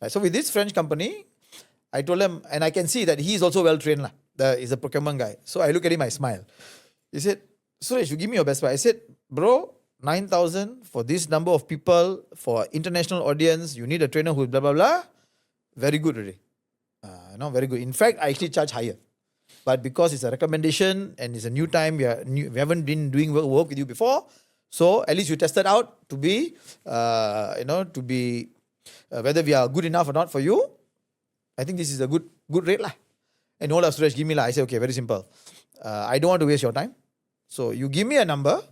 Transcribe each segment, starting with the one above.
Right? So with this French company, I told him, and I can see that he is also well trained. He's a procurement guy. So I look at him, I smile. He said, Suresh, you give me your best price. I said, bro, 9,000 for this number of people, for international audience, you need a trainer who blah, blah, blah. Very good already. Very good. In fact, I actually charge higher. But because it's a recommendation and it's a new time, we haven't been doing work with you before. So at least you tested out to be, whether we are good enough or not for you. I think this is a good rate lah. And all of Suresh give me lah. I say, okay, very simple. I don't want to waste your time. So you give me a number.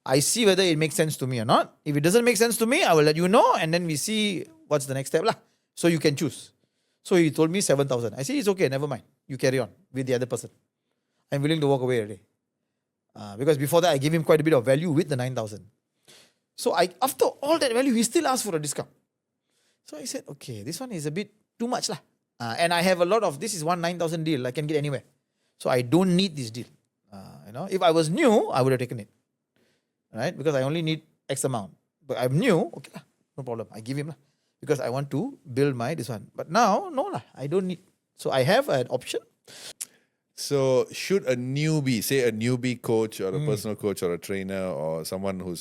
I see whether it makes sense to me or not. If it doesn't make sense to me, I will let you know, and then we see what's the next step lah. So you can choose. So he told me 7,000. I say, it's okay, never mind. You carry on with the other person. I'm willing to walk away already. Because before that, I gave him quite a bit of value with the 9,000. So after all that value, he still asked for a discount. So I said, okay, this one is a bit too much lah. And I have a lot of, this is one 9,000 deal I can get anywhere. So I don't need this deal. If I was new, I would have taken it. Right? Because I only need X amount. But I'm new, okay lah, no problem. I give him lah. Because I want to build this one. But now, no lah, I don't need. So I have an option. So should a newbie, say a newbie coach or a personal coach or a trainer or someone who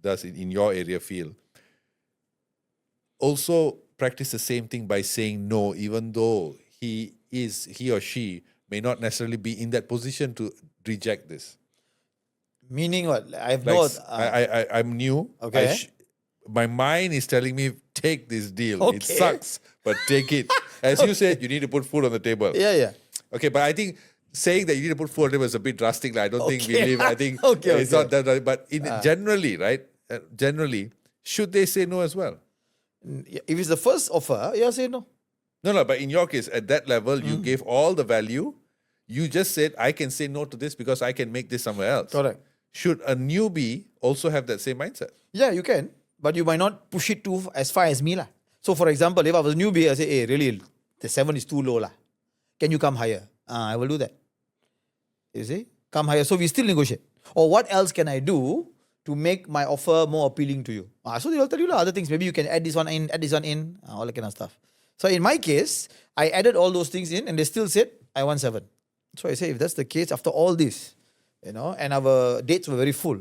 does it in your area feel, also practice the same thing by saying no, even though he or she may not necessarily be in that position to reject this? Meaning what? I'm new. Okay. My mind is telling me, take this deal. Okay. It sucks, but take it. As you said, you need to put food on the table. Yeah. Okay, but I think saying that you need to put food on the table is a bit drastic. I don't think we live. I think it's not that. But generally, right? Generally, should they say no as well? If it's the first offer, say no. No. But in your case, at that level, you gave all the value. You just said, I can say no to this because I can make this somewhere else. Correct. Should a newbie also have that same mindset? Yeah, you can. But you might not push it as far as me lah. So for example, if I was a newbie, I say, hey, really, the 7 is too low lah. Can you come higher? I will do that. You see? Come higher. So we still negotiate. Or what else can I do to make my offer more appealing to you? So they will tell you other things. Maybe you can add this one in, all that kind of stuff. So in my case, I added all those things in and they still said, I want 7. So I say, if that's the case, after all this, and our dates were very full.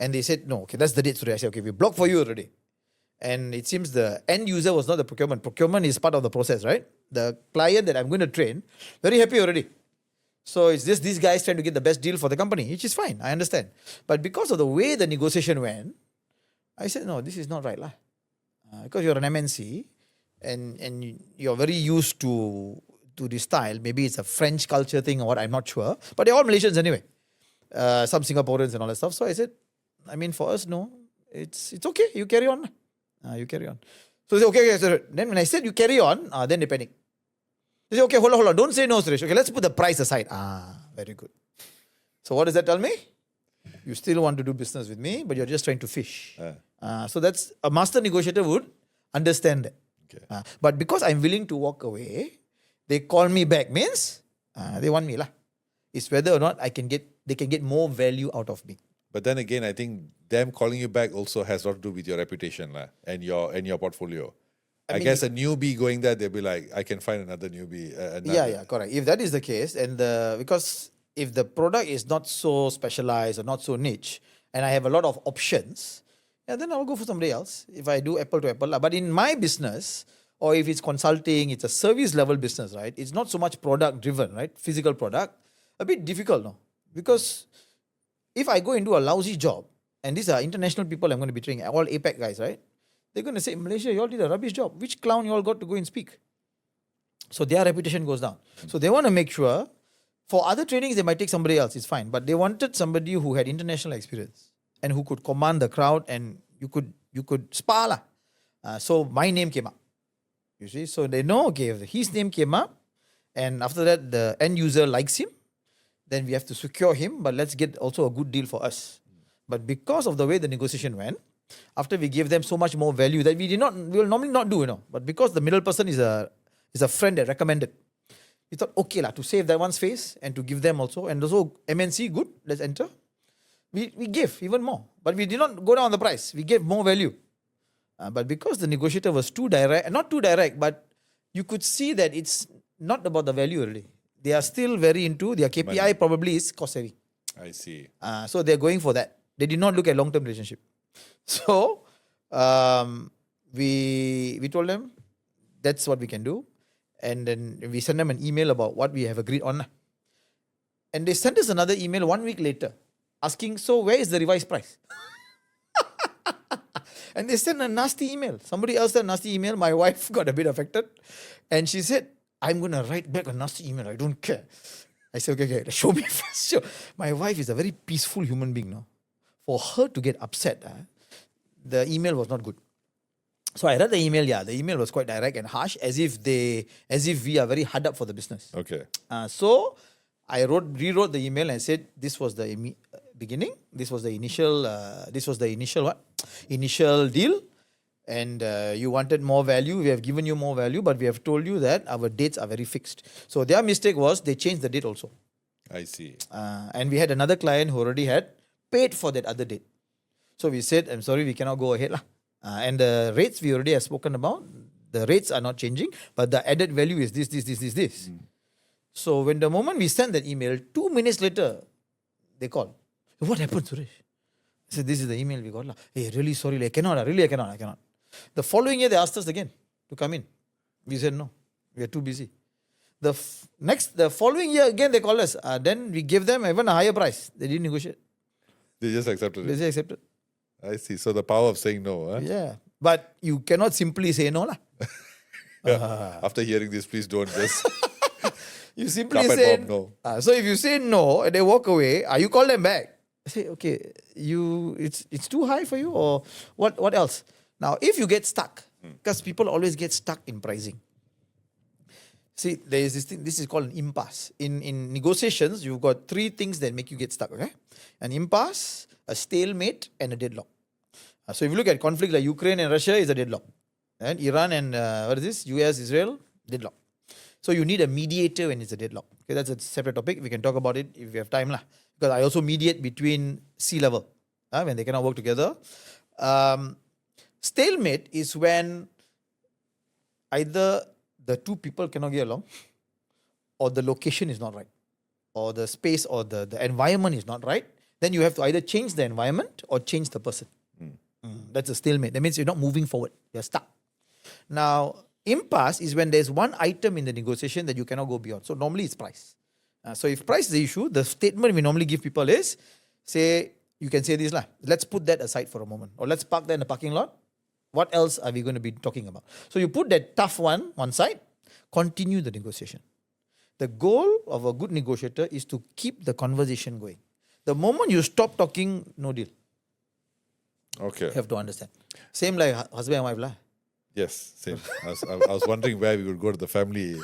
And they said, no, okay, that's the date today. I said, okay, we blocked for you already. And it seems the end user was not the procurement. Procurement is part of the process, right? The client that I'm going to train, very happy already. So it's just these guys trying to get the best deal for the company, which is fine. I understand. But because of the way the negotiation went, I said, no, this is not right lah. Because you're an MNC and you're very used to this style. Maybe it's a French culture thing or what, I'm not sure. But they're all Malaysians anyway. Some Singaporeans and all that stuff. So I said, for us, no, it's okay. You carry on. You carry on. So they say, okay. So then when I said you carry on, then they panic. They say, okay, hold on. Don't say no, Suresh. Okay, let's put the price aside. Very good. So what does that tell me? You still want to do business with me, but you're just trying to fish. So that's a master negotiator would understand that. Okay. But because I'm willing to walk away, they call me back. Means they want me lah. It's whether or not they can get more value out of me. But then again, I think them calling you back also has a lot to do with your reputation and your portfolio. I guess a newbie going there, they'll be like, I can find another newbie. Yeah, correct. If that is the case, and because if the product is not so specialized or not so niche, and I have a lot of options, then I will go for somebody else. If I do apple to apple. But in my business, or if it's consulting, it's a service level business, right? It's not so much product driven, right? Physical product. A bit difficult, no? Because if I go into a lousy job, and these are international people I'm going to be training, all APAC guys, right? They're going to say, Malaysia, you all did a rubbish job. Which clown you all got to go and speak? So their reputation goes down. So they want to make sure, for other trainings, they might take somebody else, it's fine. But they wanted somebody who had international experience and who could command the crowd and you could spar lah. So my name came up. You see? So they know, okay, if his name came up, and after that, the end user likes him, then we have to secure him, but let's get also a good deal for us. But because of the way the negotiation went, after we gave them so much more value that we will normally not do, But because the middle person is a friend that recommended, we thought, okay lah, to save that one's face and to give them also, and also MNC, good, let's enter. We gave even more, but we did not go down on the price. We gave more value. But because the negotiator was too direct, not too direct, but you could see that it's not about the value already. They are still very into their KPI, probably is cost saving. I see. So they're going for that. They did not look at long-term relationship. So we told them that's what we can do. And then we sent them an email about what we have agreed on. And they sent us another email 1 week later asking, so where is the revised price? And they sent a nasty email. Somebody else sent a nasty email. My wife got a bit affected. And she said, I'm going to write back a nasty email. I don't care. I said, okay, show me first. Show. My wife is a very peaceful human being now. For her to get upset, the email was not good. So I read the email. Yeah, the email was quite direct and harsh, as if we are very hard up for the business. Okay. So I rewrote the email and said this was the beginning. This was the initial. Initial deal. And you wanted more value. We have given you more value, but we have told you that our dates are very fixed. So their mistake was they changed the date also. I see. And we had another client who already had paid for that other date. So we said, I'm sorry, we cannot go ahead. And the rates we already have spoken about, the rates are not changing, but the added value is this. So when the moment we sent that email, 2 minutes later, they called. What happened, Suresh? I said, this is the email we got. Hey, really sorry, I cannot. The following year, they asked us again to come in. We said, no, we are too busy. The following year, again, they called us. Then we gave them even a higher price. They didn't negotiate. They just accepted They it. just accepted. I see. So the power of saying no. Huh? Yeah. But you cannot simply say no. After hearing this, please don't just You simply carpet say bomb no. So if you say no and they walk away, you call them back. Say, okay, it's too high for you, or what else? Now, if you get stuck, because people always get stuck in pricing. See, there is this thing, this is called an impasse. In negotiations, you've got 3 things that make you get stuck, okay? An impasse, a stalemate, and a deadlock. So if you look at conflict like Ukraine and Russia, is a deadlock. And Iran and US, Israel, deadlock. So you need a mediator when it's a deadlock. Okay, that's a separate topic. We can talk about it if we have time. Because I also mediate between sea level when they cannot work together. Stalemate is when either the 2 people cannot get along, or the location is not right, or the space or the environment is not right. Then you have to either change the environment or change the person. That's a stalemate. That means you're not moving forward. You're stuck. Now, impasse is when there's one item in the negotiation that you cannot go beyond. So normally it's price. So if price is the issue, the statement we normally give people is, you can say this, let's put that aside for a moment. Or let's park that in the parking lot. What else are we going to be talking about? So you put that tough one side, continue the negotiation. The goal of a good negotiator is to keep the conversation going. The moment you stop talking, no deal. Okay. You have to understand. Same like husband and wife. Yes, same. I was wondering where we would go to the family.